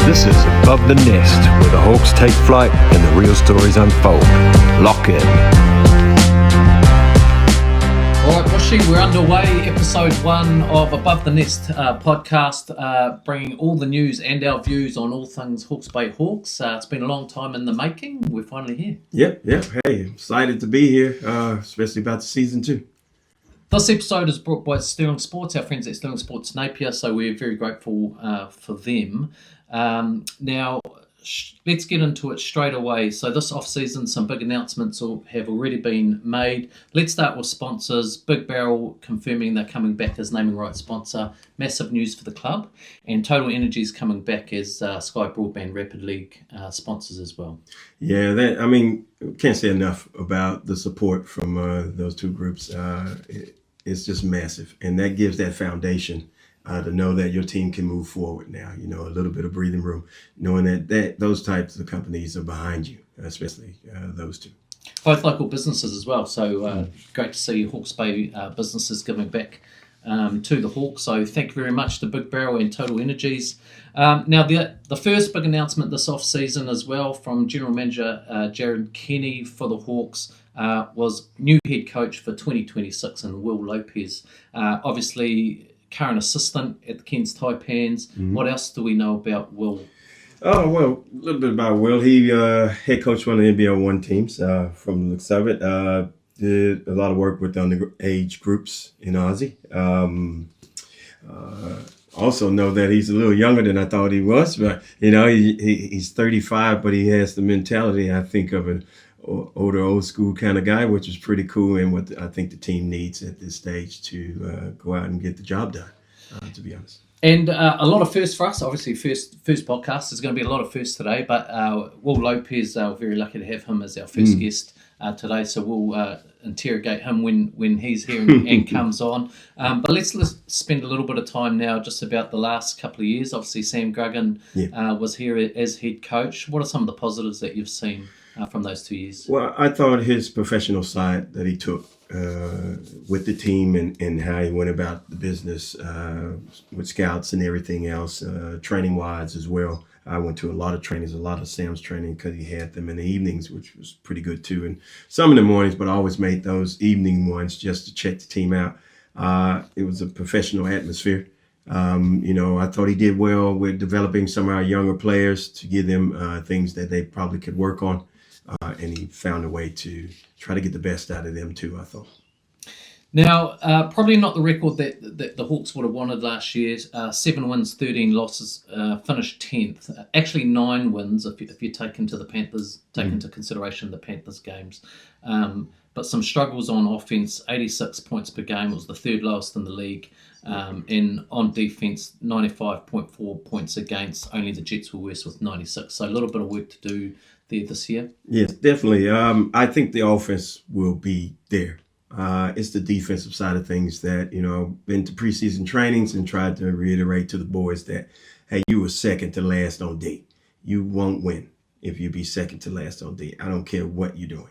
This is Above the Nest, where the Hawks take flight and the real stories unfold. Lock in. All right, Bushy, we're underway. Episode 1 of Above the Nest podcast, bringing all the news and our views on all things Hawke's Bay Hawks. It's been a long time in the making. We're finally here. Yep. Hey, excited to be here, especially about the season 2. This episode is brought by Sterling Sports, our friends at Sterling Sports Napier, so we're very grateful for them. Now, let's get into it straight away. So this off-season, some big announcements have already been made. Let's start with sponsors. Big Barrel confirming they're coming back as naming rights sponsor. Massive news for the club. And Total Energy's coming back as Sky Broadband Rapid League sponsors as well. Yeah, can't say enough about the support from those two groups. It's just massive. And that gives that foundation to know that your team can move forward now, a little bit of breathing room, knowing that those types of companies are behind you, especially those two. Both local businesses as well, so great to see Hawke's Bay businesses giving back to the Hawks. So thank you very much to Big Barrel and Total Energies. Now, the first big announcement this off-season as well from General Manager Jared Kenny for the Hawks was new head coach for 2026 and Will Lopez. Obviously, current assistant at the Cairns Taipans. Mm-hmm. What else do we know about Will? Oh, well, a little bit about Will. He head coach one of the NBL 1 teams from the looks of it. Did a lot of work with the underage groups in Aussie. Also know that he's a little younger than I thought he was, but he's 35, but he has the mentality, I think, of an older, old school kind of guy, which is pretty cool, and what I think the team needs at this stage to go out and get the job done, to be honest. And a lot of firsts for us. Obviously, first podcast. There's going to be a lot of firsts today, but Will Lopez, we're very lucky to have him as our first guest today, so we'll interrogate him when he's here and comes on. But let's spend a little bit of time now just about the last couple of years. Obviously, Sam Gruggan was here as head coach. What are some of the positives that you've seen from those 2 years? Well, I thought his professional side that he took with the team and how he went about the business with scouts and everything else, training-wise as well. I went to a lot of trainings, a lot of Sam's training because he had them in the evenings, which was pretty good too. And some in the mornings, but I always made those evening ones just to check the team out. It was a professional atmosphere. I thought he did well with developing some of our younger players to give them things that they probably could work on. And he found a way to try to get the best out of them too, I thought. Now, probably not the record that the Hawks would have wanted last year. 7 wins, 13 losses, finished 10th. Actually, 9 wins if you take into consideration the Panthers games. But some struggles on offense, 86 points per game was the third lowest in the league. And on defense, 95.4 points against. Only the Jets were worse with 96. So a little bit of work to do there this year. Yes, definitely. I think the offense will be there. It's the defensive side of things that, been to preseason trainings and tried to reiterate to the boys that, hey, you were second to last on D. You won't win if you be second to last on D. I don't care what you're doing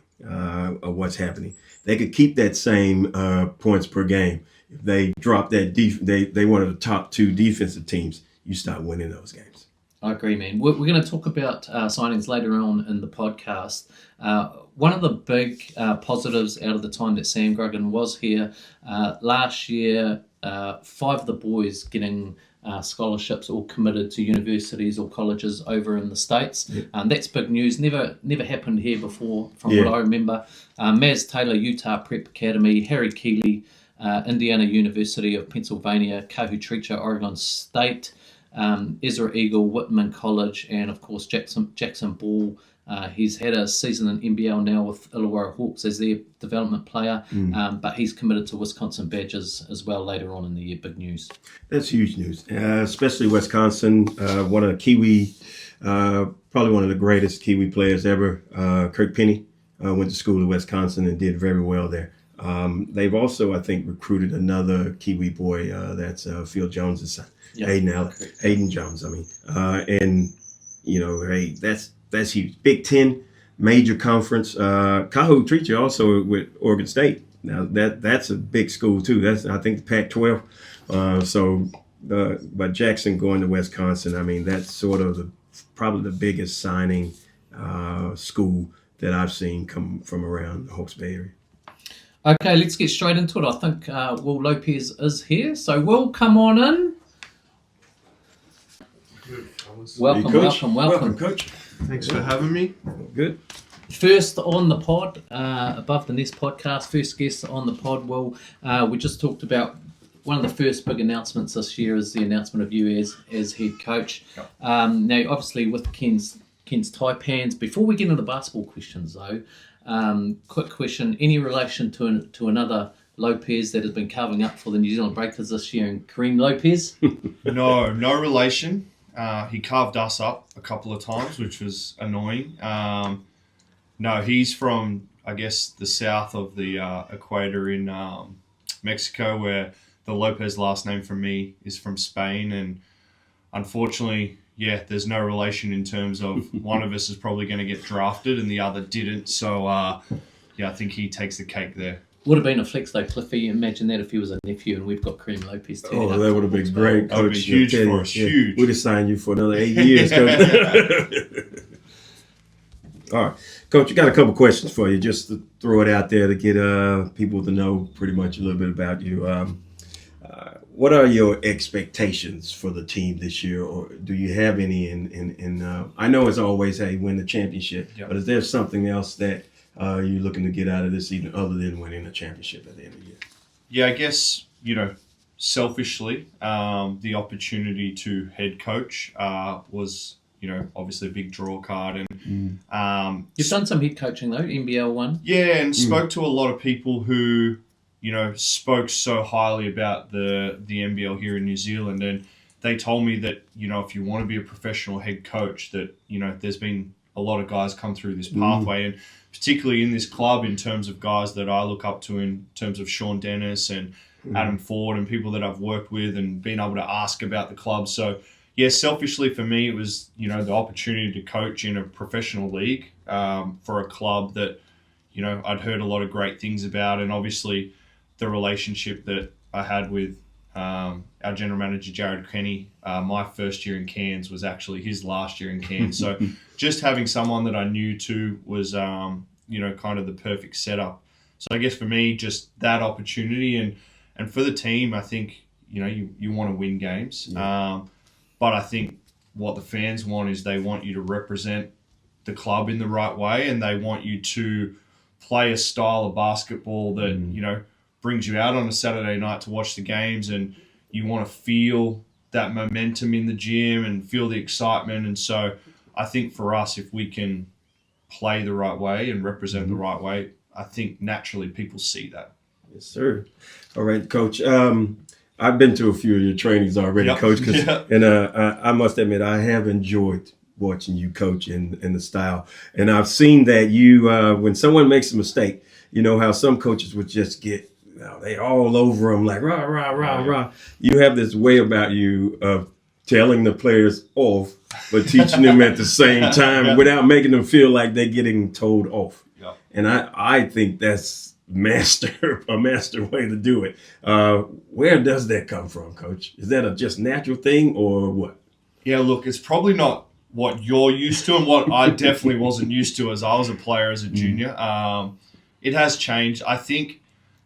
or what's happening. They could keep that same points per game. If they drop that, they one of the top 2 defensive teams, you start winning those games. I agree, man. We're going to talk about signings later on in the podcast. One of the big positives out of the time that Sam Gruggan was here, last year, 5 of the boys getting scholarships all committed to universities or colleges over in the States. Yep. That's big news. Never happened here before, from what I remember. Maz Taylor, Utah Prep Academy, Harry Keeley, Indiana University of Pennsylvania, Kahu Tricha, Oregon State, Ezra Eagle, Whitman College, and of course Jackson Ball. He's had a season in NBL now with Illawarra Hawks as their development player, but he's committed to Wisconsin Badgers as well later on in the year. Big news. That's huge news, especially Wisconsin. One of the Kiwi, probably one of the greatest Kiwi players ever. Kirk Penny went to school in Wisconsin and did very well there. They've also, I think, recruited another Kiwi boy. That's Phil Jones' son, Hayden Jones. Hey, that's huge. Big Ten, major conference. Kahu Tricha also with Oregon State. Now that's a big school too. That's, I think, the Pac-12. But Jackson going to Wisconsin, that's sort of probably the biggest signing school that I've seen come from around the Hawke's Bay area. Okay, let's get straight into it. I think Will Lopez is here. So, Will, come on in. Welcome, Coach. welcome. Coach. Thanks for having me. Good. First on the pod, Above the Nest podcast, first guest on the pod, Will. We just talked about one of the first big announcements this year is the announcement of you as head coach. Yep. Now, obviously, with Ken's Taipans, before we get into the basketball questions, though, quick question: any relation to another Lopez that has been carving up for the New Zealand Breakers this year, and Kareem Lopez? No relation. He carved us up a couple of times, which was annoying. No, he's from, I guess, the south of the equator in Mexico, where the Lopez last name for me is from Spain. And unfortunately, there's no relation in terms of one of us is probably going to get drafted and the other didn't. So, I think he takes the cake there. Would have been a flex though, Cliffy. Imagine that if he was a nephew and we've got Kareem Lopez. Oh, that would have been great, That would Coach. be huge for us, huge. We'd have signed you for another 8 years, Coach. All right. Coach, you got a couple questions for you, just to throw it out there to get people to know pretty much a little bit about you. What are your expectations for the team this year, or do you have any? I know it's always, hey, win the championship, but is there something else that you're looking to get out of this season other than winning a championship at the end of the year? Yeah, I guess, selfishly, the opportunity to head coach was, obviously a big draw card. And You've done some head coaching though, NBL one. yeah, and spoke to a lot of people who, spoke so highly about the NBL here in New Zealand. And they told me that, if you want to be a professional head coach, that, there's been a lot of guys come through this pathway. And particularly in this club, in terms of guys that I look up to, in terms of Sean Dennis and Adam Ford and people that I've worked with and been able to ask about the club. So, selfishly for me, it was, the opportunity to coach in a professional league for a club that, I'd heard a lot of great things about. And obviously the relationship that I had with our general manager, Jared Kenny, my first year in Cairns was actually his last year in Cairns. So just having someone that I knew too was, kind of the perfect setup. So I guess for me, just that opportunity and for the team, I think, you want to win games. Yeah. But I think what the fans want is they want you to represent the club in the right way, and they want you to play a style of basketball that, brings you out on a Saturday night to watch the games, and you want to feel that momentum in the gym and feel the excitement. And so I think for us, if we can play the right way and represent the right way, I think naturally people see that. Yes, sir. All right, Coach. I've been to a few of your trainings already, Coach, and I must admit I have enjoyed watching you coach in the style. And I've seen that you, when someone makes a mistake, how some coaches would just get, they all over them like rah, rah, rah, rah. You have this way about you of telling the players off, but teaching them at the same time without making them feel like they're getting told off. Yeah. And I think that's a master way to do it. Where does that come from, Coach? Is that a just natural thing or what? Yeah, look, it's probably not what you're used to and what I definitely wasn't used to as I was a player, as a junior. It has changed. I think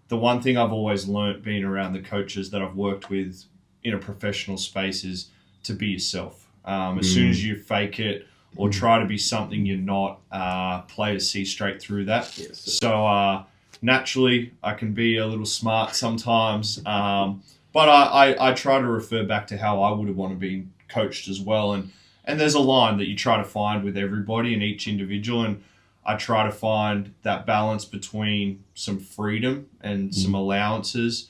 the one thing I've always learnt being around the coaches that I've worked with in a professional space is to be yourself. As soon as you fake it or try to be something you're not, players see straight through that. Yes, so naturally, I can be a little smart sometimes, but I try to refer back to how I would have wanted to be coached as well. And there's a line that you try to find with everybody and each individual, and I try to find that balance between some freedom and some allowances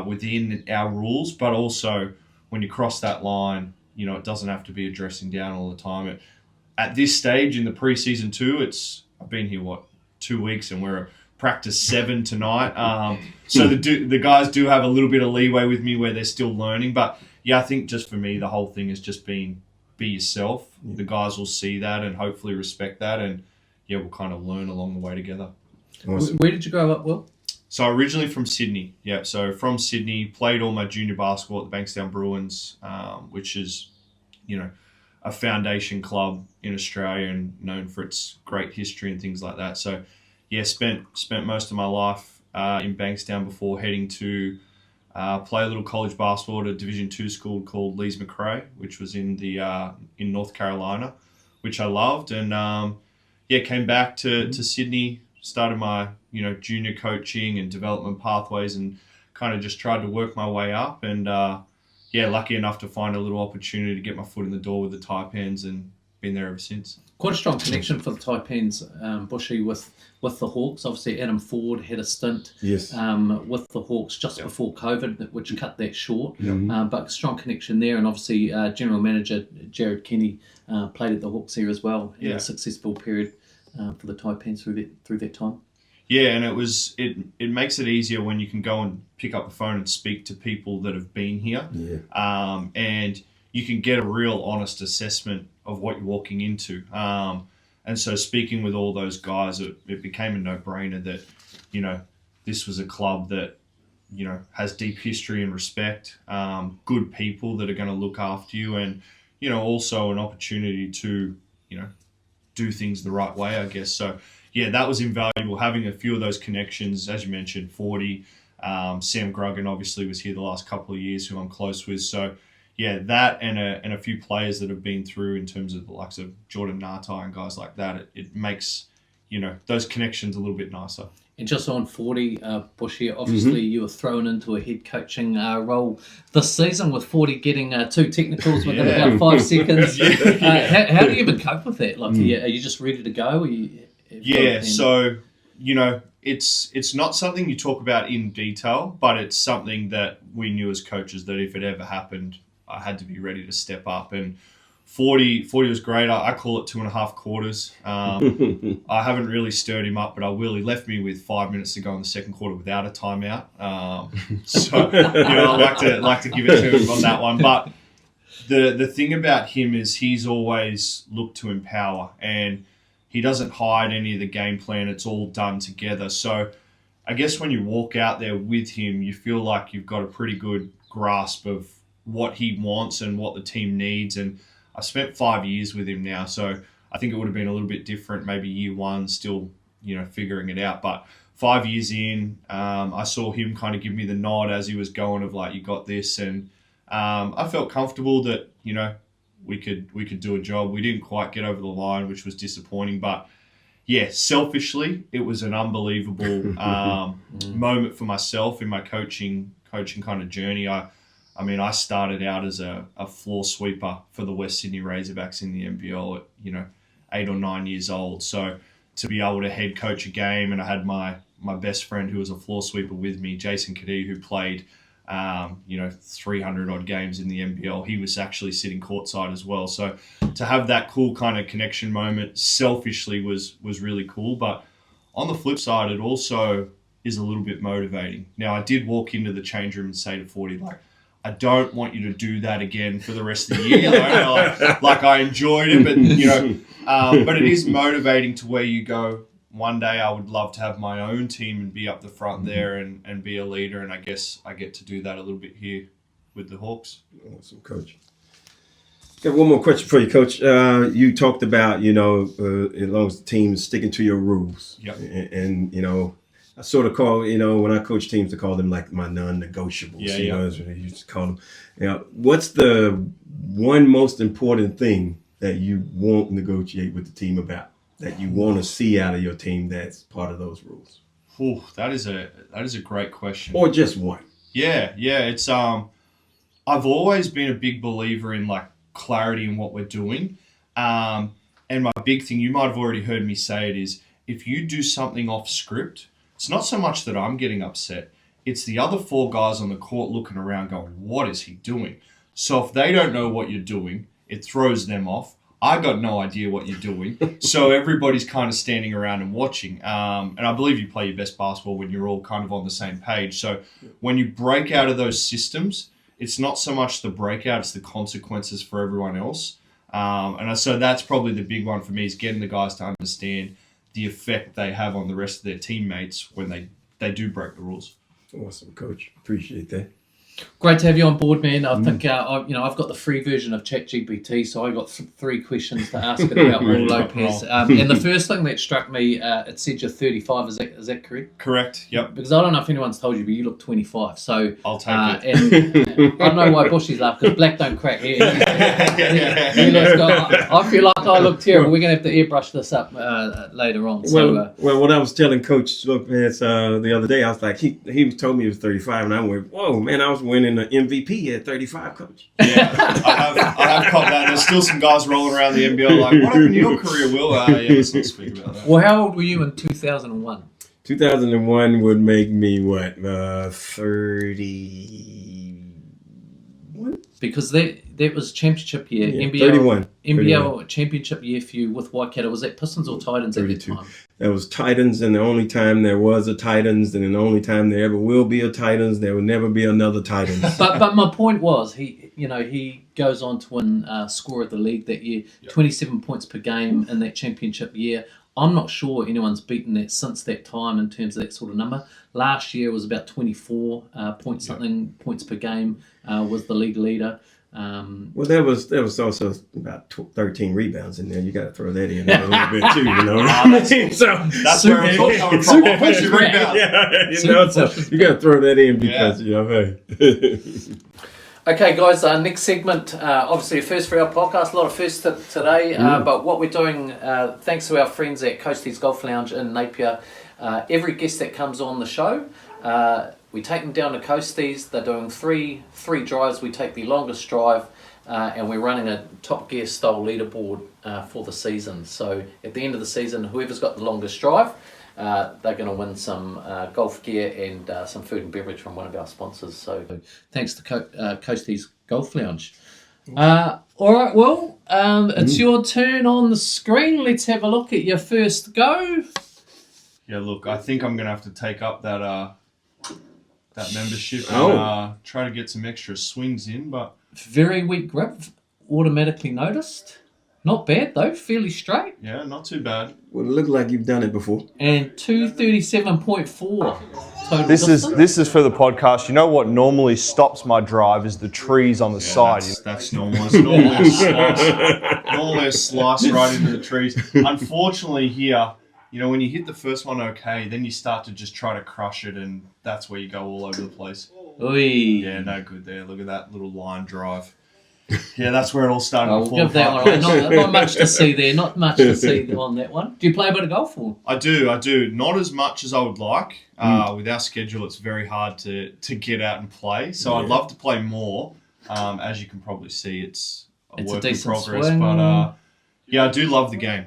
within our rules, but also when you cross that line, it doesn't have to be a dressing down all the time. At this stage in the preseason too, I've been here 2 weeks and we're at practice 7 tonight. So the guys do have a little bit of leeway with me where they're still learning. But yeah, I think just for me, the whole thing is just be yourself. The guys will see that and hopefully respect that, and we'll kind of learn along the way together. Awesome. Where did you grow up, Will? So originally from Sydney. Yeah, so from Sydney, played all my junior basketball at the Bankstown Bruins, which is, a foundation club in Australia and known for its great history and things like that. So, yeah, spent most of my life in Bankstown before heading to play a little college basketball at a Division II school called Lees McRae, which was in North Carolina, which I loved. And came back to Sydney, started my junior coaching and development pathways, and kind of just tried to work my way up. And lucky enough to find a little opportunity to get my foot in the door with the Taipans, and been there ever since. Quite a strong connection for the Taipans, Bushy, with the Hawks. Obviously, Adam Ford had a stint with the Hawks just before COVID, which cut that short. But strong connection there, and obviously General Manager Jared Kenny played at the Hawks here as well in a successful period for the Taipans through that time. Yeah, and it makes it easier when you can go and pick up the phone and speak to people that have been here, and you can get a real honest assessment of what you're walking into. And so speaking with all those guys, it became a no-brainer that, this was a club that, has deep history and respect, good people that are going to look after you, and, also an opportunity to, do things the right way, I guess. So, yeah, that was invaluable, having a few of those connections, as you mentioned, 40, Sam Gruggan obviously was here the last couple of years, who I'm close with. So, yeah, that and a few players that have been through in terms of the likes of Jordan Natai and guys like that, it makes, those connections a little bit nicer. And just on 40, Bushy, obviously you were thrown into a head coaching role this season, with 40 getting 2 technicals within about 5 seconds. How do you even cope with that? Like, are you just ready to go? So, it's not something you talk about in detail, but it's something that we knew as coaches that if it ever happened, I had to be ready to step up. And 40 was great. I call it 2.5 quarters. I haven't really stirred him up, but I will. He left me with 5 minutes to go in the second quarter without a timeout. I like to give it to him on that one. But the thing about him is he's always looked to empower, and he doesn't hide any of the game plan. It's all done together. So I guess when you walk out there with him, you feel like you've got a pretty good grasp of what he wants and what the team needs. And I spent 5 years with him now, so I think it would have been a little bit different. Maybe year one, still, figuring it out. But 5 years in, I saw him kind of give me the nod as he was going of like, you got this. And I felt comfortable that, we could do a job. We didn't quite get over the line, which was disappointing. But yeah, selfishly, it was an unbelievable moment for myself in my coaching kind of journey. I started out as a floor sweeper for the West Sydney Razorbacks in the NBL at 8 or 9 years old. So to be able to head coach a game, and I had my best friend who was a floor sweeper with me, Jason Kadee, who played 300 odd games in the NBL. He was actually sitting courtside as well. So to have that cool kind of connection moment selfishly was really cool. But on the flip side, it also is a little bit motivating. Now, I did walk into the change room and say to 40, like, I don't want you to do that again for the rest of the year. Like I enjoyed it, but but it is motivating to where you go, one day I would love to have my own team and be up the front there and be a leader. And I guess I get to do that a little bit here with the Hawks. Awesome, Coach. Got one more question for you, Coach. You talked about, as long as the team is sticking to your rules. Yep. And I sort of call, when I coach teams, I call them like my non-negotiables. That's what I used to call them. What's the one most important thing that you won't negotiate with the team about, that you want to see out of your team that's part of those rules? Ooh, that is a great question. Or just one. Yeah. It's I've always been a big believer in like clarity in what we're doing. And my big thing, you might have already heard me say it, is if you do something off script, it's not so much that I'm getting upset. It's the other 4 guys on the court looking around going, what is he doing? So if they don't know what you're doing, it throws them off. I got no idea what you're doing. So everybody's kind of standing around and watching. And I believe you play your best basketball when you're all kind of on the same page. So when you break out of those systems, it's not so much the breakout, it's the consequences for everyone else. So that's probably the big one for me, is getting the guys to understand the effect they have on the rest of their teammates when they do break the rules. Awesome, Coach. Appreciate that. Great to have you on board, man. I think I've got the free version of ChatGPT, so I got 3 questions to ask it about Will Lopez. And the first thing that struck me, it said you're 35. Is that correct? Correct. Yep. Because I don't know if anyone's told you, but you look 25. So I'll take it. And I don't know why Bushy's laugh, because black don't crack. He looks I feel like I look terrible. We're gonna have to airbrush this up later on. So, well, when I was telling Coach Lopez the other day, I was like, he told me he was 35, and I went, whoa, man, I was winning the MVP at 35, Coach. Yeah, I have caught that. There's still some guys rolling around the NBL like, what happened to your career, Will? Yeah, let's not speak about that. Well, how old were you in 2001? 2001 would make me, 31? Because that was championship year. Yeah, NBL, 31. NBL championship year for you with Waikato. Was that Pistons or Titans 32. at that time? That was Titans, and the only time there was a Titans, and the only time there ever will be a Titans, there will never be another Titans. But my point was, he goes on to win score of the league that year, 27 points per game in that championship year. I'm not sure anyone's beaten that since that time in terms of that sort of number. Last year was about 24 points per game, was the league leader. Well, there was also about 13 rebounds in there. You got to throw that in a little bit too, you know. That's where it's all coming from. Offensive rebound. Yeah, so you got to throw that in because hey. Okay, guys, next segment, obviously a first for our podcast, a lot of firsts today, but what we're doing, thanks to our friends at Coasty's Golf Lounge in Napier, every guest that comes on the show, we take them down to Coasties. They're doing three drives. We take the longest drive, and we're running a Top Gear style leaderboard for the season. So at the end of the season, whoever's got the longest drive, they're going to win some golf gear and some food and beverage from one of our sponsors. So thanks to Coasty's Golf Lounge. All right, Will, it's your turn on the screen. Let's have a look at your first go. Yeah, look, I think I'm going to have to take up that membership and try to get some extra swings in. But very weak grip, automatically noticed. Not bad though, fairly straight. Yeah, not too bad. Well, it looked like you've done it before. And 237.4 total This distance. is for the podcast. You know what normally stops my drive is the trees on the side. That's normal. It's normally a slice right into the trees. Unfortunately here, when you hit the first one okay, then you start to just try to crush it, and that's where you go all over the place. Oy. Yeah, no good there. Look at that little line drive. Yeah, that's where it all started to fall give that apart. one. Not much to see there. Not much to see on that one. Do you play a bit of golf or? I do. Not as much as I would like. With our schedule, it's very hard to get out and play. So I'd love to play more. As you can probably see, it's a work in progress. Swing. But I do love the game.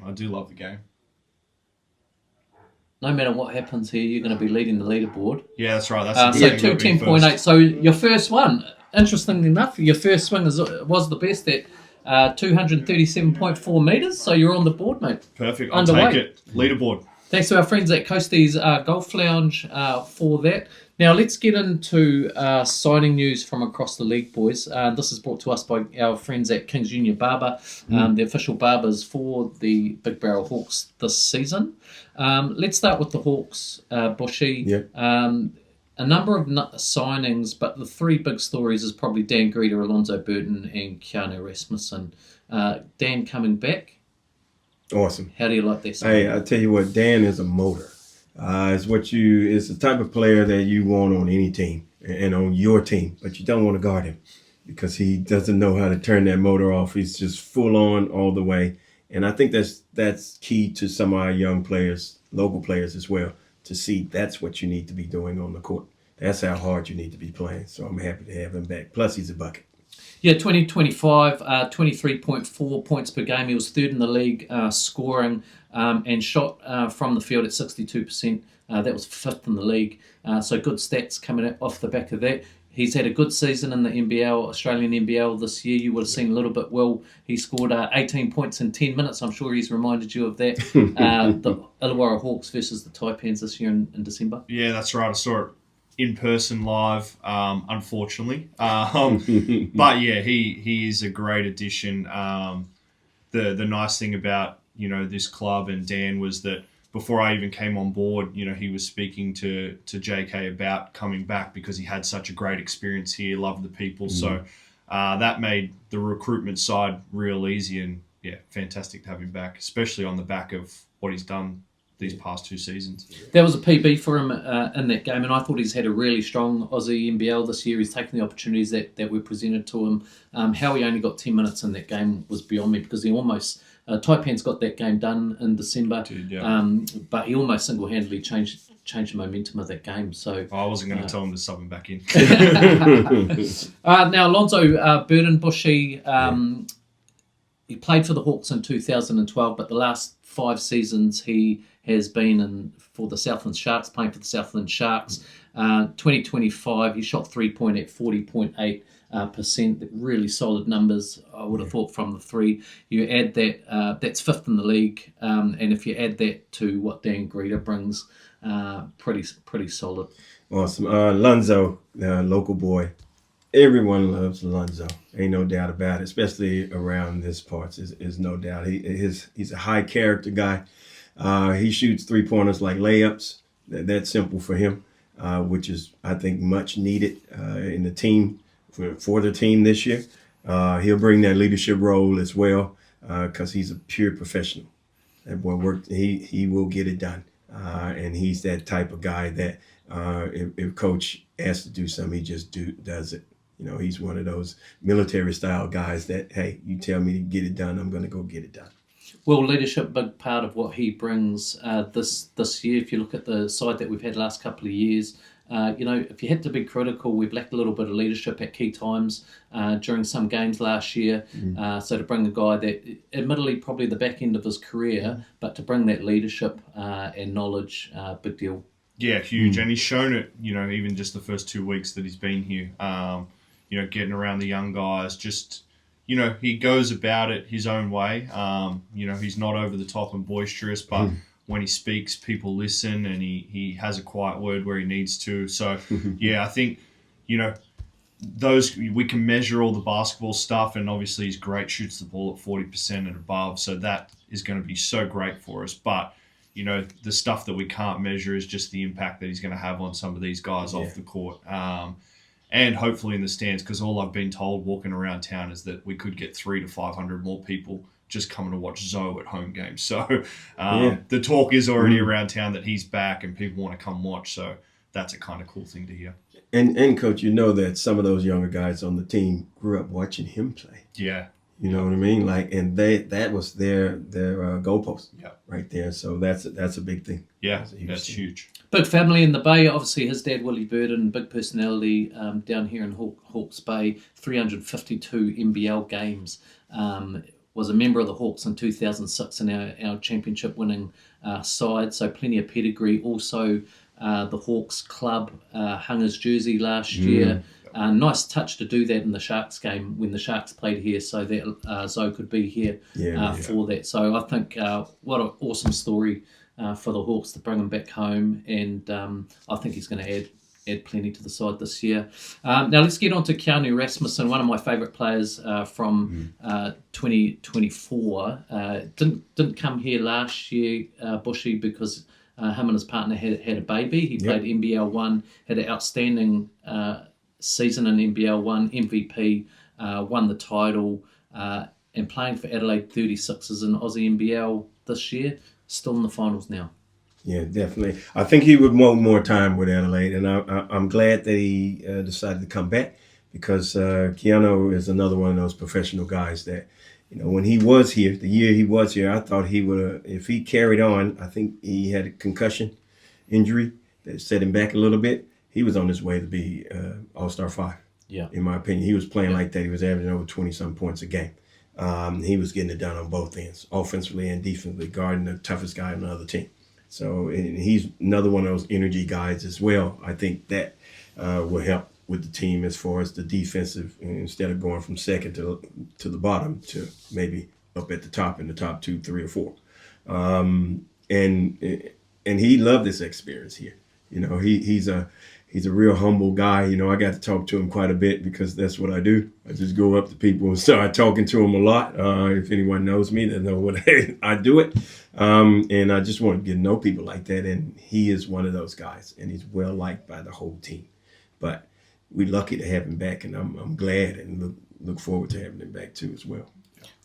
No matter what happens here, you're going to be leading the leaderboard. Yeah, that's right. That's so 210.8. So your first one, interestingly enough, your first swing was the best at 237.4 metres. So you're on the board, mate. Perfect. I'll take it. Leaderboard. Thanks to our friends at Coasty's Golf Lounge for that. Now let's get into signing news from across the league, boys. This is brought to us by our friends at Kings Junior Barber, the official barbers for the Big Barrel Hawks this season. Let's start with the Hawks, Bushy. Yep. A number of signings, but the 3 big stories is probably Dan Greeder, Alonzo Burton, and Keanu Rasmussen. Dan coming back. Awesome. How do you like that? Hey, I tell you what, Dan is a motor. It's the type of player that you want on any team and on your team, but you don't want to guard him because he doesn't know how to turn that motor off. He's just full on all the way. And I think that's key to some of our young players, local players as well, to see that's what you need to be doing on the court. That's how hard you need to be playing. So I'm happy to have him back. Plus, he's a bucket. Yeah, 2025, 23.4 points per game. He was third in the league scoring and shot from the field at 62%. That was 5th in the league. So good stats coming off the back of that. He's had a good season in the NBL, Australian NBL this year. You would have seen a little bit, Will. He scored 18 points in 10 minutes. I'm sure he's reminded you of that. The Illawarra Hawks versus the Taipans this year in December. Yeah, that's right. I saw it in person live, unfortunately. But yeah, he is a great addition. The nice thing about this club and Dan was that before I even came on board, he was speaking to JK about coming back because he had such a great experience here, loved the people. So that made the recruitment side real easy, and yeah, fantastic to have him back, especially on the back of what he's done these past 2 seasons. There was a PB for him in that game, and I thought he's had a really strong Aussie NBL this year. He's taken the opportunities that were presented to him. How he only got 10 minutes in that game was beyond me, because he almost... Taipan's got that game done in December, but he almost single-handedly changed the momentum of that game. So I wasn't going to tell him to sub him back in. Now, Alonzo Burden Bushy, he played for the Hawks in 2012, but the last 5 seasons he has been for the Southland Sharks, playing for the Southland Sharks. 2025, he shot 3-point at 40.8%. Really solid numbers, I would have thought, from the 3. You add that, that's 5th in the league, and if you add that to what Dan Greeter brings, pretty solid. Awesome. Lonzo, local boy. Everyone loves Lonzo. Ain't no doubt about it, especially around this parts. Is no doubt. He's a high character guy. He shoots 3-pointers like layups. That's simple for him, which is, I think, much needed in the team. For the team this year. He'll bring that leadership role as well, because he's a pure professional. That boy worked. He will get it done, and he's that type of guy that if coach asks to do something, he just does it. He's one of those military style guys that, hey, you tell me to get it done, I'm going to go get it done. Well, leadership, big part of what he brings this year. If you look at the side that we've had last couple of years, if you had to be critical, we've lacked a little bit of leadership at key times during some games last year. So to bring a guy that, admittedly, probably the back end of his career, but to bring that leadership and knowledge, big deal. Yeah, huge. And he's shown it, even just the first 2 weeks that he's been here, getting around the young guys, just, he goes about it his own way. He's not over the top and boisterous, but when he speaks, people listen, and he has a quiet word where he needs to. So, yeah, I think, those, we can measure all the basketball stuff, and obviously he's great, shoots the ball at 40% and above. So that is going to be so great for us. But, the stuff that we can't measure is just the impact that he's going to have on some of these guys off the court. And hopefully in the stands, because all I've been told walking around town is that we could get 300 to 500 more people just coming to watch Zoe at home games. So the talk is already around town that he's back and people want to come watch. So that's a kind of cool thing to hear. And Coach, that some of those younger guys on the team grew up watching him play. Yeah. You know what I mean? And that was their goalpost right there. So that's a big thing. Yeah, that's huge. Big family in the Bay. Obviously, his dad, Willie Burden, big personality down here in Hawke's Bay. 352 NBL games. Was a member of the Hawks in 2006 in our championship-winning side. So plenty of pedigree. Also, the Hawks club hung his jersey last year. Nice touch to do that in the Sharks game when the Sharks played here, so that Zoe could be here for that. So I think what an awesome story for the Hawks to bring him back home, and I think he's going to add plenty to the side this year. Now let's get on to Keanu Rasmussen, one of my favourite players from 2024. Didn't come here last year, Bushy, because him and his partner had a baby. He played NBL 1, had an outstanding season in NBL 1, MVP, won the title, and playing for Adelaide 36ers in Aussie NBL this year, still in the finals now. Yeah, definitely. I think he would want more time with Adelaide, and I'm glad that he decided to come back, because Keanu is another one of those professional guys that, when he was here, the year he was here, I thought he would have, if he carried on, I think he had a concussion injury that set him back a little bit. He was on his way to be All-Star 5. Yeah. In my opinion. He was playing like that. He was averaging over 20-some points a game. He was getting it done on both ends, offensively and defensively, guarding the toughest guy on the other team. So and he's another one of those energy guys as well. I think that will help with the team as far as the defensive, instead of going from second to the bottom to maybe up at the top in the top 2, 3, or 4. And he loved this experience here. He's He's a real humble guy. You know, I got to talk to him quite a bit because that's what I do. I just go up to people and start talking to him a lot. If anyone knows me, they know what I do it. And I just want to get to know people like that. And he is one of those guys, and he's well liked by the whole team. But we're lucky to have him back, and I'm glad and look forward to having him back too as well.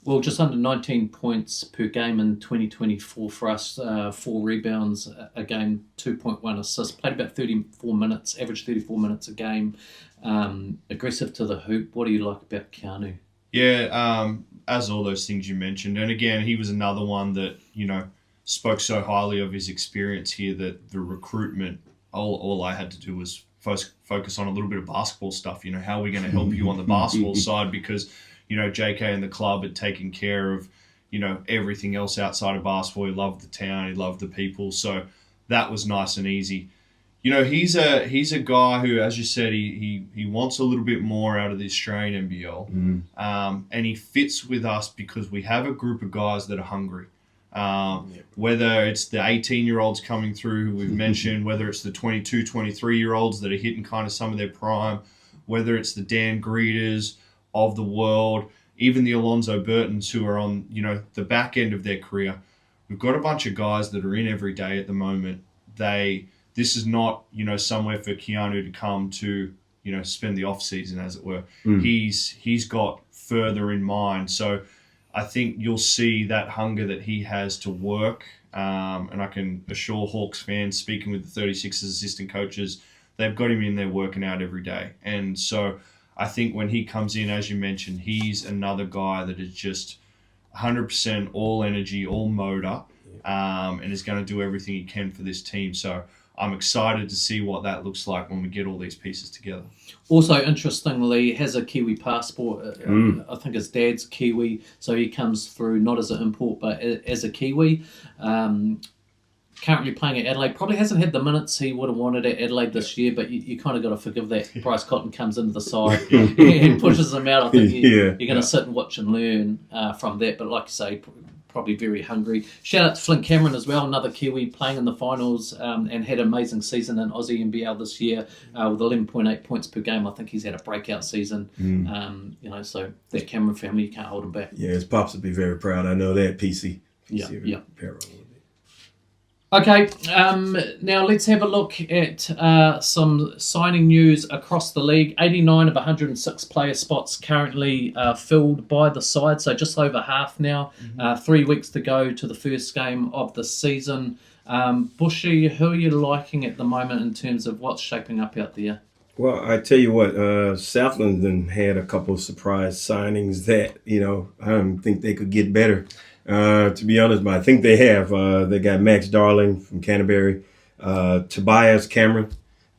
Well, just under 19 points per game in 2024 for us, 4 rebounds a game, 2.1 assists, played about 34 minutes, average 34 minutes a game, aggressive to the hoop. What do you like about Keanu? Yeah, as all those things you mentioned. And again, he was another one that, you know, spoke so highly of his experience here that the recruitment, all I had to do was focus on a little bit of basketball stuff. You know, how are we going to help you on the basketball side? Because, you know, JK and the club had taken care of, you know, everything else outside of basketball. He loved the town. He loved the people. So that was nice and easy. You know, he's a guy who, as you said, he wants a little bit more out of the Australian NBL. And he fits with us because we have a group of guys that are hungry. Whether it's the 18-year-olds coming through who we've mentioned, whether it's the 22, 23-year-olds that are hitting kind of some of their prime, whether it's the Dan Greeters of the world, even the Alonzo Burtons who are on, you know, the back end of their career. We've got a bunch of guys that are in every day at the moment. This is not, you know, somewhere for Keanu to come to, you know, spend the off season, as it were. He's got further in mind. So I think you'll see that hunger that he has to work. And I can assure Hawks fans, speaking with the 36ers assistant coaches, they've got him in there working out every day. And so I think when he comes in, as you mentioned, he's another guy that is just 100% all energy, all motor, and is going to do everything he can for this team. So I'm excited to see what that looks like when we get all these pieces together. Also, interestingly, has a Kiwi passport. I think his dad's Kiwi, so he comes through not as an import, but as a Kiwi. Currently playing at Adelaide. Probably hasn't had the minutes he would have wanted at Adelaide this year, but you kind of got to forgive that. Bryce Cotton comes into the side and pushes him out. I think you're going to sit and watch and learn from that. But like you say, probably very hungry. Shout out to Flint Cameron as well, another Kiwi playing in the finals and had an amazing season in Aussie NBL this year with 11.8 points per game. I think he's had a breakout season. You know, so that Cameron family, you can't hold him back. Yeah, his pops would be very proud. I know that, PC. Yeah. Okay, now let's have a look at some signing news across the league. 89 of 106 player spots currently filled by the side, so just over half now. 3 weeks to go to the first game of the season. Bushy, who are you liking at the moment in terms of what's shaping up out there? Well, I tell you what, Southland had a couple of surprise signings that, you know, I don't think they could get better. To be honest, but I think they have. They got Max Darling from Canterbury, Tobias Cameron.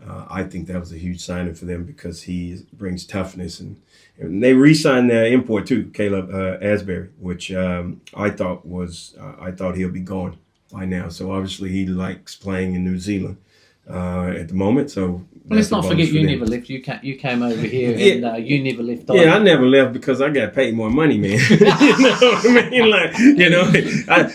I think that was a huge signing for them because he brings toughness, and they re-signed their import too, Caleb Asbury, which I thought he'll be gone by now. So obviously he likes playing in New Zealand at the moment. So let's not forget you never left. You came over here and you never left. Yeah, I never left because I got paid more money, man. You know what I mean? Like, you know,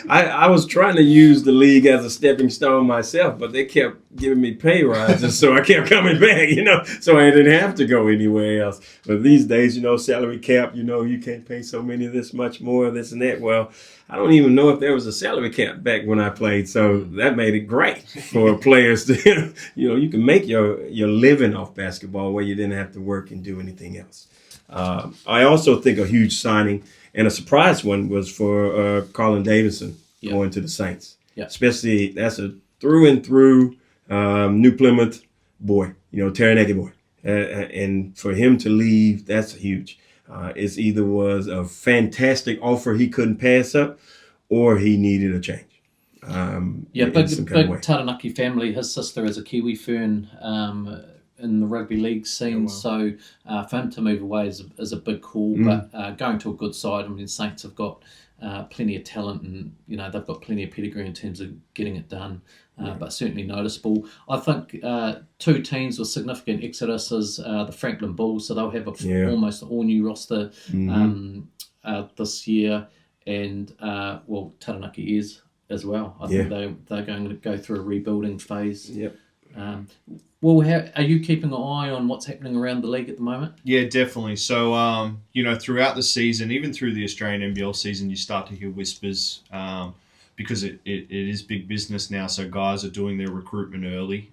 I was trying to use the league as a stepping stone myself, but they kept giving me pay rises, so I kept coming back, you know, so I didn't have to go anywhere else. But these days, you know, salary cap, you know, you can't pay so many this much more, this and that. Well, I don't even know if there was a salary cap back when I played, so that made it great for players to, you know, you can make your living off basketball where you didn't have to work and do anything else. I also think a huge signing and a surprise one was for Colin Davidson going to the Saints. Yeah. Especially, that's a through and through New Plymouth boy, you know, Taranaki boy. And for him to leave, that's huge. It either was a fantastic offer he couldn't pass up, or he needed a change. Big Taranaki family. His sister is a Kiwi Fern in the rugby league scene. Oh, wow. So for him to move away is a big call. But going to a good side, I mean, Saints have got plenty of talent, and you know they've got plenty of pedigree in terms of getting it done. But certainly noticeable. I think two teams with significant exodus is the Franklin Bulls, so they'll have almost all new roster this year, and Taranaki is as well. I think they're going to go through a rebuilding phase. Yep. Well, are you keeping an eye on what's happening around the league at the moment? Yeah, definitely. So, throughout the season, even through the Australian NBL season, you start to hear whispers because it is big business now. So guys are doing their recruitment early.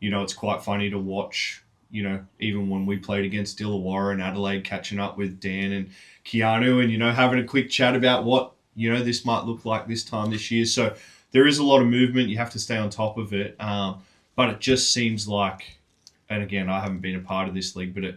It's quite funny to watch, even when we played against Illawarra and Adelaide, catching up with Dan and Keanu and, having a quick chat about what, this might look like this time this year. So there is a lot of movement. You have to stay on top of it. But it just seems like, and again, I haven't been a part of this league, but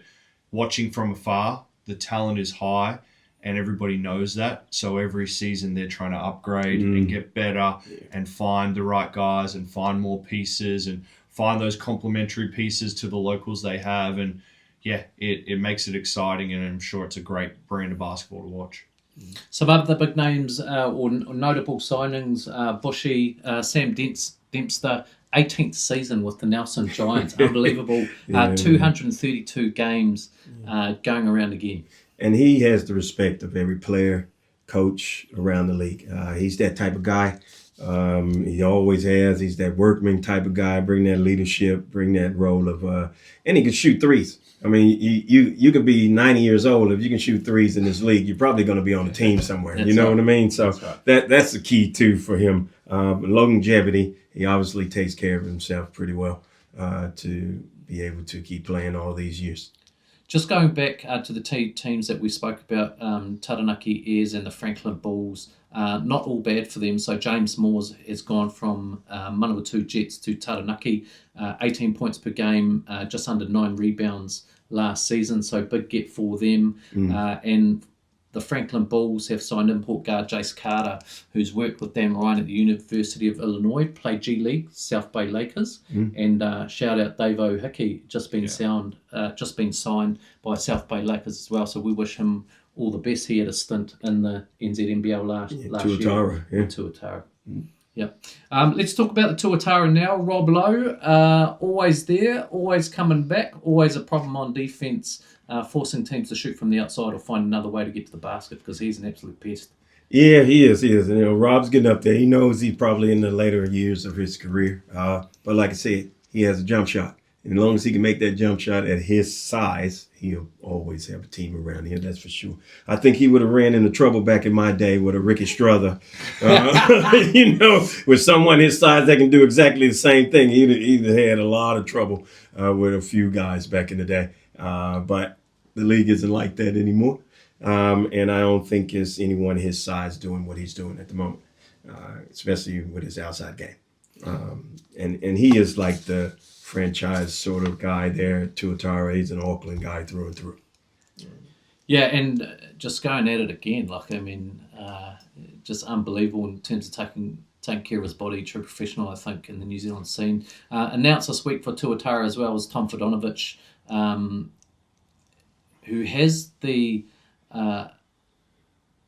watching from afar, the talent is high and everybody knows that. So every season they're trying to upgrade and get better and find the right guys and find more pieces and find those complementary pieces to the locals they have. And yeah, it makes it exciting, and I'm sure it's a great brand of basketball to watch. Some of the big names or notable signings, Bushy, Sam Dempster, 18th season with the Nelson Giants. Unbelievable. 232 games going around again. And he has the respect of every player, coach around the league. He's that type of guy. He always has. He's that workman type of guy, bring that leadership, bring that role of, and he can shoot threes. I mean, you could be 90 years old. If you can shoot threes in this league, you're probably going to be on a team somewhere. You know what I mean? So that's the key, too, for him. Longevity, he obviously takes care of himself pretty well to be able to keep playing all these years. Just going back to the teams that we spoke about, Taranaki Airs and the Franklin Bulls, not all bad for them. So James Moores has gone from Manawatu Jets to Taranaki, 18 points per game, just under 9 rebounds last season. So big get for them. And the Franklin Bulls have signed import guard Jace Carter, who's worked with Dan Ryan at the University of Illinois, played G League, South Bay Lakers, and shout out Dave O'Hickey, just been signed by South Bay Lakers as well. So we wish him all the best. He had a stint in the NZNBL last year. Tuatara. Yeah. Let's talk about the Tuatara now. Rob Lowe, always there, always coming back, always a problem on defence, forcing teams to shoot from the outside or find another way to get to the basket because he's an absolute pest. Yeah, he is. And, Rob's getting up there. He knows he's probably in the later years of his career. But like I said, he has a jump shot. And as long as he can make that jump shot at his size, he'll always have a team around him, that's for sure. I think he would have ran into trouble back in my day with a Ricky Struther. With someone his size that can do exactly the same thing. He'd had a lot of trouble with a few guys back in the day. But the league isn't like that anymore. And I don't think it's anyone his size doing what he's doing at the moment, especially with his outside game. And he is like the franchise sort of guy there at Tuatara. He's an Auckland guy through and through. Yeah, and just going at it again, just unbelievable in terms of taking care of his body, true professional, I think, in the New Zealand scene. Announced this week for Tuatara as well as Tom Fedonovich, who has the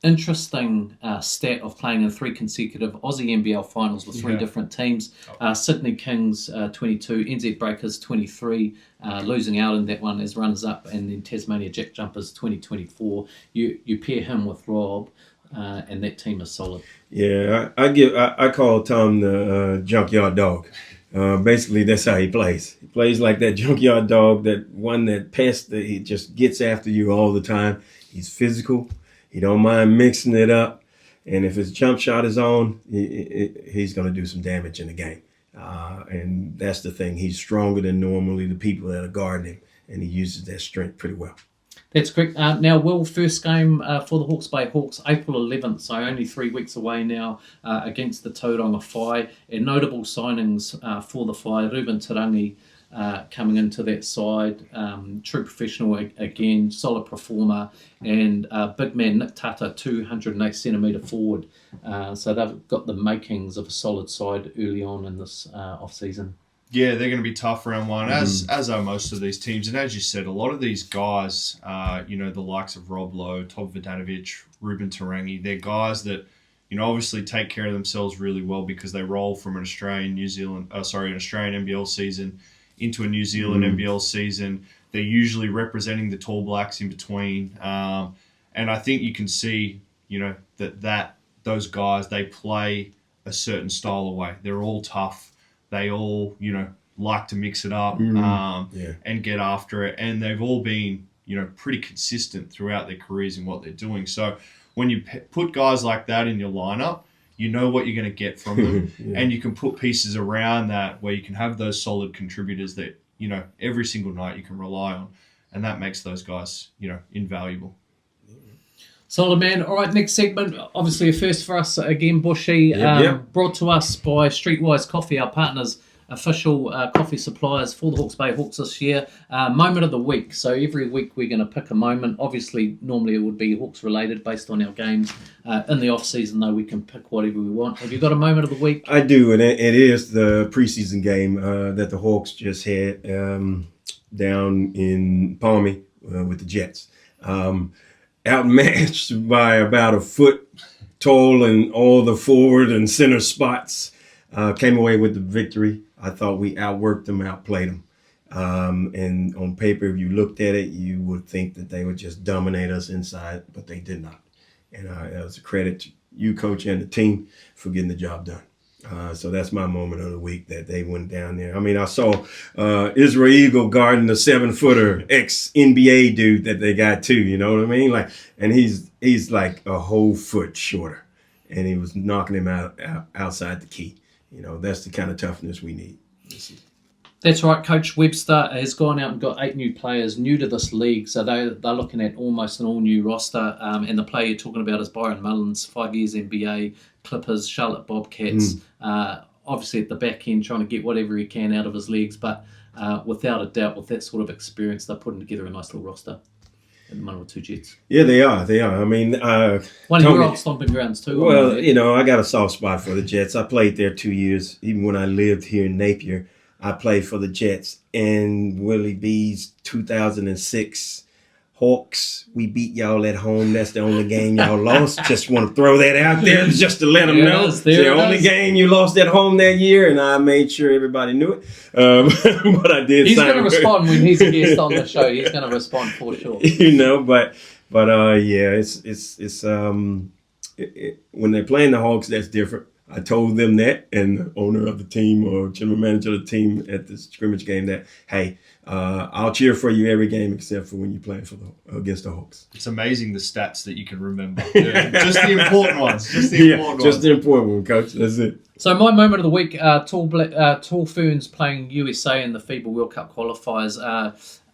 interesting stat of playing in 3 consecutive Aussie NBL finals with 3 different teams. Sydney Kings 22, NZ Breakers 23, losing out in that one as runners-up, and then Tasmania Jack Jumpers 2024. You pair him with Rob, and that team is solid. Yeah, I call Tom the junkyard dog. Basically, that's how he plays. He plays like that junkyard dog, that one that pest that he just gets after you all the time. He's physical. He don't mind mixing it up. And if his jump shot is on, he's going to do some damage in the game. And that's the thing. He's stronger than normally the people that are guarding him, and he uses that strength pretty well. That's correct. Now, Will, first game for the Hawke's Bay Hawks, April 11th, so only 3 weeks away now, against the Tauranga Whai. And notable signings for the Whai, Ruben Tarangi coming into that side, true professional again, solid performer, and big man Nick Tata, 208 centimetre forward. So they've got the makings of a solid side early on in this off-season. Yeah, they're going to be tough round one, as are most of these teams. And as you said, a lot of these guys, the likes of Rob Lowe, Tom Vidanovic, Ruben Tarangi, they're guys that, obviously take care of themselves really well because they roll from an Australian NBL season into a New Zealand NBL season. They're usually representing the Tall Blacks in between. And I think you can see, that those guys, they play a certain style of way. They're all tough. They all, like to mix it up and get after it. And they've all been, pretty consistent throughout their careers in what they're doing. So when you put guys like that in your lineup, you know what you're going to get from them. And you can put pieces around that where you can have those solid contributors that, every single night you can rely on. And that makes those guys, invaluable. Solid, man. All right, next segment. Obviously a first for us again, Bushy. Brought to us by Streetwise Coffee, our partners, official coffee suppliers for the Hawke's Bay Hawks this year. Moment of the week. So every week we're going to pick a moment. Obviously, normally it would be Hawks related based on our games. In the off season, though, we can pick whatever we want. Have you got a moment of the week? I do, and it is the preseason game that the Hawks just had down in Palmy with the Jets. Outmatched by about a foot tall in all the forward and center spots. Came away with the victory. I thought we outworked them, outplayed them. And on paper, if you looked at it, you would think that they would just dominate us inside, but they did not. And it was a credit to you, coach, and the team for getting the job done. So that's my moment of the week that they went down there. I mean, I saw Israel Eagle guarding the 7-footer ex-NBA dude that they got too, you know what I mean? Like, and he's like a whole foot shorter, and he was knocking him out outside the key. That's the kind of toughness we need. That's right. Coach Webster has gone out and got 8 new players new to this league. So they're looking at almost an all-new roster. And the player you're talking about is Byron Mullins, 5 years NBA, Clippers, Charlotte Bobcats. Obviously at the back end trying to get whatever he can out of his legs. But without a doubt, with that sort of experience, they're putting together a nice little roster. And one or two Jets. Yeah, they are. I mean, one of your old stomping grounds too. Well, I got a soft spot for the Jets. I played there 2 years. Even when I lived here in Napier, I played for the Jets. And Willie B's 2006 Hawks, we beat y'all at home. That's the only game y'all lost. Just want to throw that out there just to let them know. It's the only game you lost at home that year, and I made sure everybody knew it. But I did. He's going to respond when he's a guest on the show. He's going to respond for sure. But it's when they're playing the Hawks, that's different. I told them that, and the owner of the team or general manager of the team at the scrimmage game that, hey, I'll cheer for you every game except for when you're playing against the Hawks. It's amazing the stats that you can remember. Just the important ones. Just the important one, Coach. That's it. So my moment of the week, Tall Ferns playing USA in the FIBA World Cup qualifiers.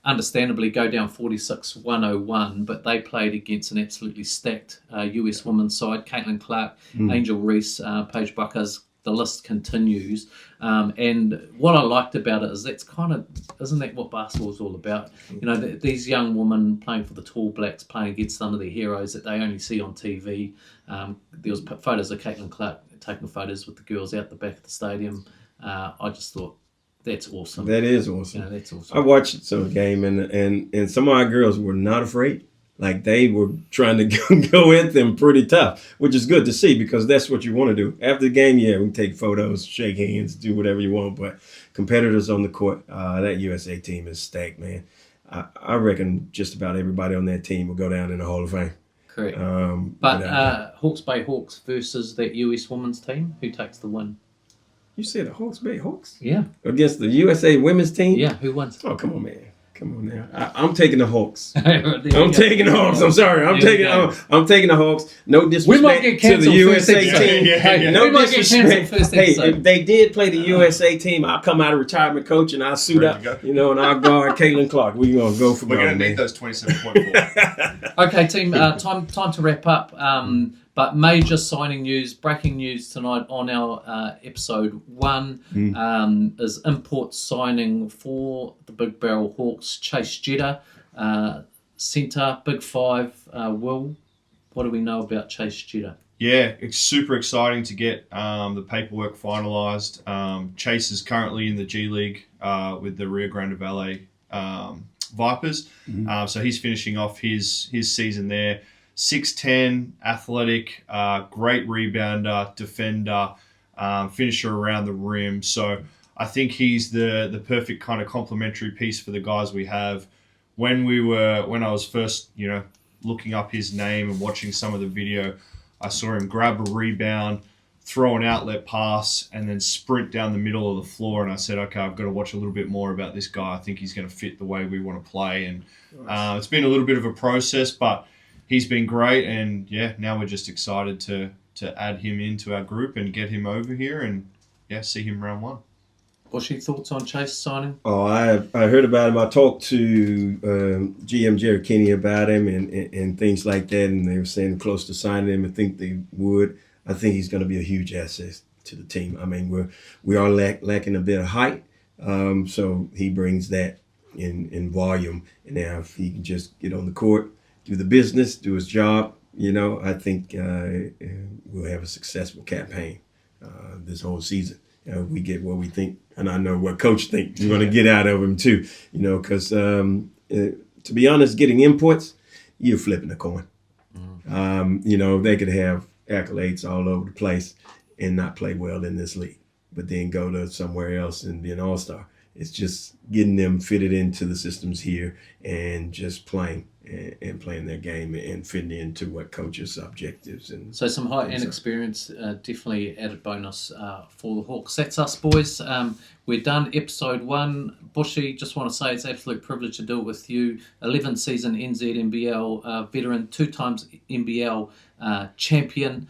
Understandably go down 46-101, but they played against an absolutely stacked US women's side. Caitlin Clark, Angel Reese, Paige Buckers, the list continues. And what I liked about it is isn't that what basketball is all about? These young women playing for the Tall Blacks, playing against some of their heroes that they only see on TV. There was photos of Caitlin Clark taking photos with the girls out the back of the stadium. I just thought, that's awesome. That is awesome. That's awesome. I watched some game and some of our girls were not afraid. Like they were trying to go at them pretty tough, which is good to see because that's what you want to do. After the game, we can take photos, shake hands, do whatever you want. But competitors on the court, that USA team is stacked, man. I reckon just about everybody on that team will go down in the Hall of Fame. Correct. But Hawke's Bay Hawks versus that US women's team, who takes the win? You said the Hawke's Bay Hawks? Yeah. Against the USA women's team? Yeah, who wins? Oh, come on, man. Come on now. I'm taking the Hawks. I'm taking the Hawks. I'm sorry. I'm taking the Hawks. No disrespect to the USA team. No disrespect. Hey, if they did play the USA team, I'll come out of retirement coach and I'll suit up, and I'll guard Caitlin Clark. We're going to go for We're going to need those 27.4. Okay, team, time to wrap up. But major signing news, breaking news tonight on our episode 1 is import signing for the Big Barrel Hawks, Chase Jetta, centre, Big 5. Will, what do we know about Chase Jetta? Yeah, it's super exciting to get the paperwork finalised. Chase is currently in the G League with the Rio Grande Valley Vipers. So he's finishing off his season there. 6'10", athletic, great rebounder, defender, finisher around the rim. So I think he's the perfect kind of complementary piece for the guys we have. When I was first, looking up his name and watching some of the video, I saw him grab a rebound, throw an outlet pass and then sprint down the middle of the floor. And I said, okay, I've got to watch a little bit more about this guy. I think he's going to fit the way we want to play. And it's been a little bit of a process, but he's been great. And yeah, now we're just excited to add him into our group and get him over here and see him round one. What's your thoughts on Chase signing? Oh, I heard about him. I talked to GM Jerry Kinney about him and things like that, and they were saying close to signing him. I think they would. I think he's going to be a huge asset to the team. I mean, we are lacking a bit of height, so he brings that in volume. And now if he can just get on the court, do the business, do his job, I think we'll have a successful campaign this whole season. We get what we think, and I know what Coach thinks we're going to get out of him too. Because to be honest, getting imports, you're flipping a coin. They could have accolades all over the place and not play well in this league, but then go to somewhere else and be an all-star. It's just getting them fitted into the systems here and just playing and playing their game and fitting into what coaches' objectives. And so some height and experience, definitely added bonus for the Hawks. That's us, boys. We're done. Episode 1. Bushy, just want to say it's an absolute privilege to do it with you. 11th season NZ-NBL veteran, 2 times NBL champion.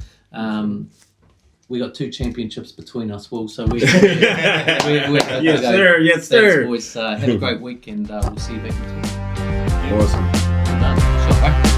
We got 2 championships between us, Will. So we're yes, sir. Yes, sir. Thanks, boys. Have a great week, and we'll see you back next week. Awesome. Done. Shot back.